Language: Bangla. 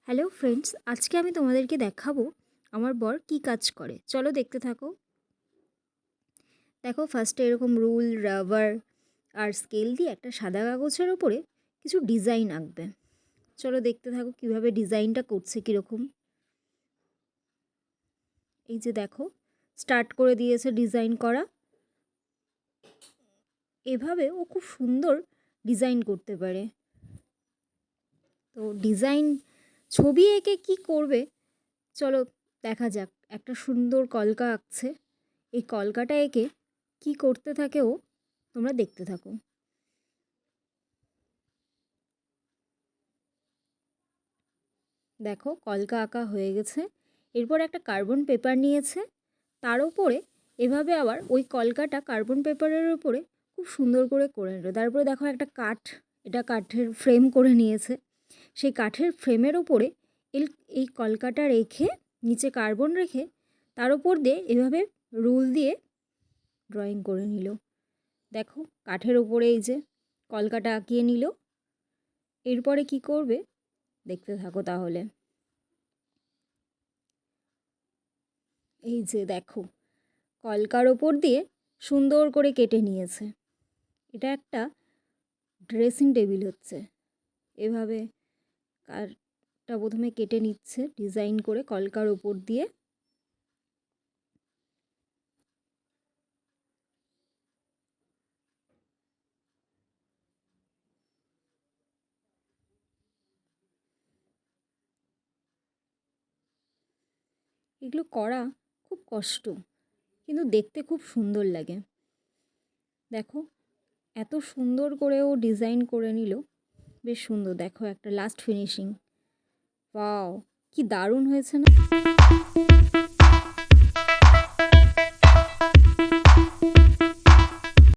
হ্যালো ফ্রেন্ডস, আজকে আমি তোমাদেরকে দেখাবো আমার বর কি কাজ করে। চলো দেখতে থাকো। দেখো, ফার্স্টে এরকম রুল, রাবার আর স্কেল দিয়ে একটা সাদা কাগজের ওপরে কিছু ডিজাইন আঁকবে। চলো দেখতে থাকো কিভাবে ডিজাইনটা করছে কীরকম। এই যে দেখো, স্টার্ট করে দিয়েছে ডিজাইন করা। এভাবে ও খুব সুন্দর ডিজাইন করতে পারে। তো ডিজাইন ছবি এঁকে কি করবে চলো দেখা যাক। একটা সুন্দর কলকা আঁকছে। এই কলকাটা এঁকে কি করতে থাকে ও, তোমরা দেখতে থাকো। দেখো, কলকা আঁকা হয়ে গেছে। এরপর একটা কার্বন পেপার নিয়েছে, তার ওপরে এভাবে আবার ওই কলকাটা কার্বন পেপারের ওপরে খুব সুন্দর করে নিল। তারপরে দেখো একটা কাঠ, এটা কাঠের ফ্রেম করে নিয়েছে। সেই কাঠের ফ্রেমের ওপরে এই কলকাটা রেখে, নিচে কার্বন রেখে, তার ওপর দিয়ে এভাবে রুল দিয়ে ড্রয়িং করে নিল। দেখো, কাঠের ওপরে এই যে কলকাটা আঁকিয়ে নিল। এরপরে কি করবে দেখতে থাকো তাহলে। এই যে দেখো, কলকার ওপর দিয়ে সুন্দর করে কেটে নিয়েছে। এটা একটা ড্রেসিং টেবিল হচ্ছে। এভাবে কাঠটা প্রথমে কেটে নিচ্ছে ডিজাইন করে কলকার ওপর দিয়ে। এগুলো করা খুব কষ্ট, কিন্তু দেখতে খুব সুন্দর লাগে। দেখো, এত সুন্দর করে ও ডিজাইন করে নিল, বেশ সুন্দর। দেখো একটা লাস্ট ফিনিশিং, ওয়াও, কি দারুণ হয়েছে না?